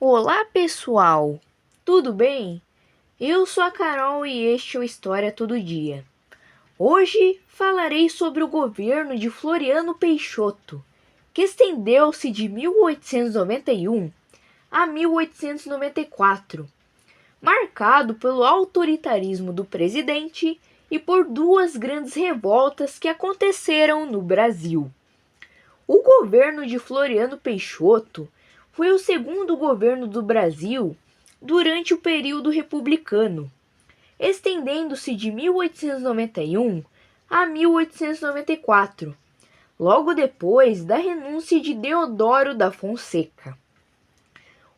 Olá, pessoal! Tudo bem? Eu sou a Carol e este é o História Todo Dia. Hoje falarei sobre o governo de Floriano Peixoto, que estendeu-se de 1891 a 1894, marcado pelo autoritarismo do presidente e por duas grandes revoltas que aconteceram no Brasil. O governo de Floriano Peixoto foi o segundo governo do Brasil durante o período republicano, estendendo-se de 1891 a 1894, logo depois da renúncia de Deodoro da Fonseca.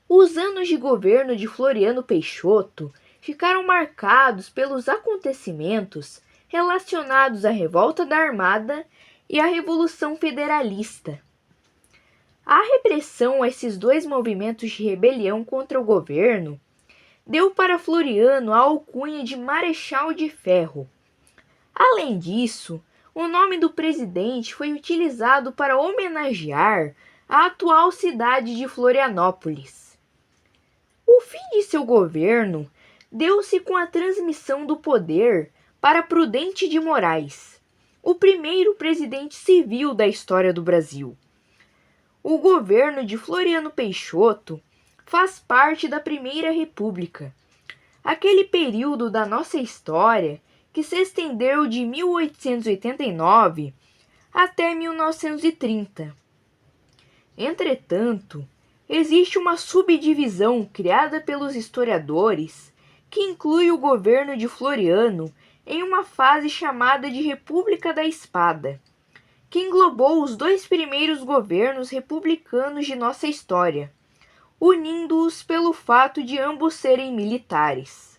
Os anos de governo de Floriano Peixoto ficaram marcados pelos acontecimentos relacionados à Revolta da Armada e à Revolução Federalista. A repressão a esses dois movimentos de rebelião contra o governo deu para Floriano a alcunha de Marechal de Ferro. Além disso, o nome do presidente foi utilizado para homenagear a atual cidade de Florianópolis. O fim de seu governo deu-se com a transmissão do poder para Prudente de Moraes, o primeiro presidente civil da história do Brasil. O governo de Floriano Peixoto faz parte da Primeira República, aquele período da nossa história que se estendeu de 1889 até 1930. Entretanto, existe uma subdivisão criada pelos historiadores que inclui o governo de Floriano em uma fase chamada de República da Espada, que englobou os dois primeiros governos republicanos de nossa história, unindo-os pelo fato de ambos serem militares.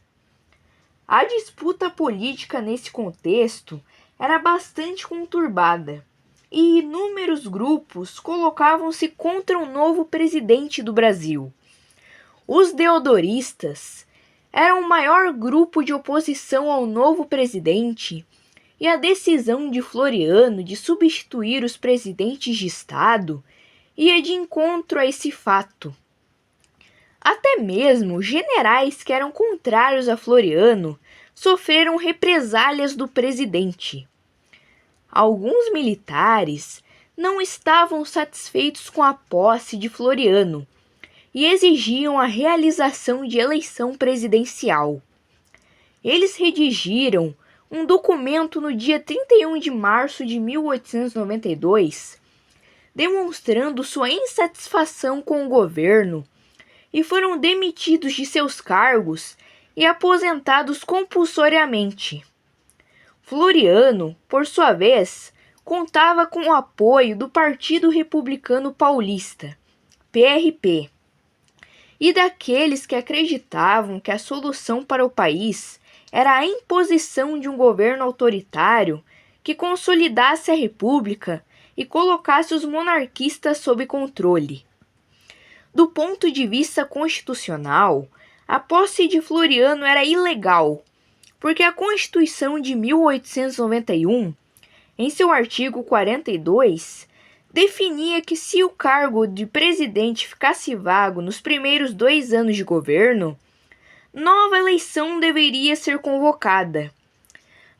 A disputa política nesse contexto era bastante conturbada, e inúmeros grupos colocavam-se contra o novo presidente do Brasil. Os deodoristas eram o maior grupo de oposição ao novo presidente, e a decisão de Floriano de substituir os presidentes de Estado ia de encontro a esse fato. Até mesmo generais que eram contrários a Floriano sofreram represálias do presidente. Alguns militares não estavam satisfeitos com a posse de Floriano e exigiam a realização de eleição presidencial. Eles redigiram um documento no dia 31 de março de 1892, demonstrando sua insatisfação com o governo, e foram demitidos de seus cargos e aposentados compulsoriamente. Floriano, por sua vez, contava com o apoio do Partido Republicano Paulista, PRP, e daqueles que acreditavam que a solução para o país era a imposição de um governo autoritário que consolidasse a república e colocasse os monarquistas sob controle. Do ponto de vista constitucional, a posse de Floriano era ilegal, porque a Constituição de 1891, em seu artigo 42, definia que se o cargo de presidente ficasse vago nos primeiros 2 anos de governo, nova eleição deveria ser convocada.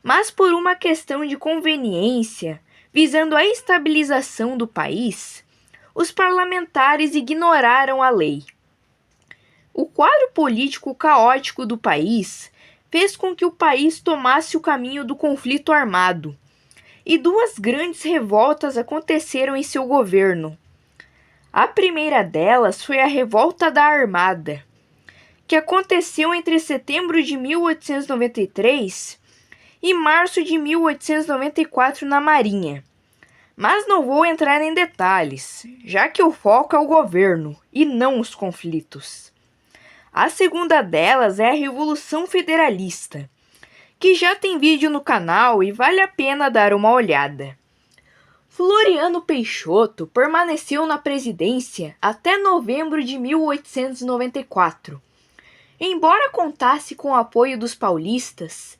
Mas por uma questão de conveniência, visando a estabilização do país, os parlamentares ignoraram a lei. O quadro político caótico do país fez com que o país tomasse o caminho do conflito armado, e 2 grandes revoltas aconteceram em seu governo. A primeira delas foi a Revolta da Armada, que aconteceu entre setembro de 1893 e março de 1894 na Marinha. Mas não vou entrar em detalhes, já que o foco é o governo e não os conflitos. A segunda delas é a Revolução Federalista, que já tem vídeo no canal e vale a pena dar uma olhada. Floriano Peixoto permaneceu na presidência até novembro de 1894. Embora contasse com o apoio dos paulistas,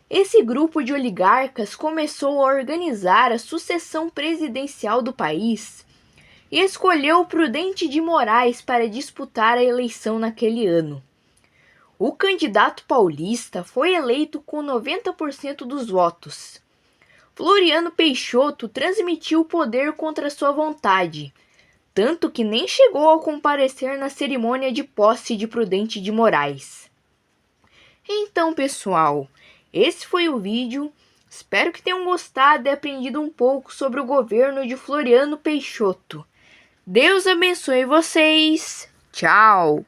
esse grupo de oligarcas começou a organizar a sucessão presidencial do país e escolheu Prudente de Moraes para disputar a eleição naquele ano. O candidato paulista foi eleito com 90% dos votos. Floriano Peixoto transmitiu o poder contra sua vontade, tanto que nem chegou a comparecer na cerimônia de posse de Prudente de Moraes. Então, pessoal, esse foi o vídeo. Espero que tenham gostado e aprendido um pouco sobre o governo de Floriano Peixoto. Deus abençoe vocês. Tchau!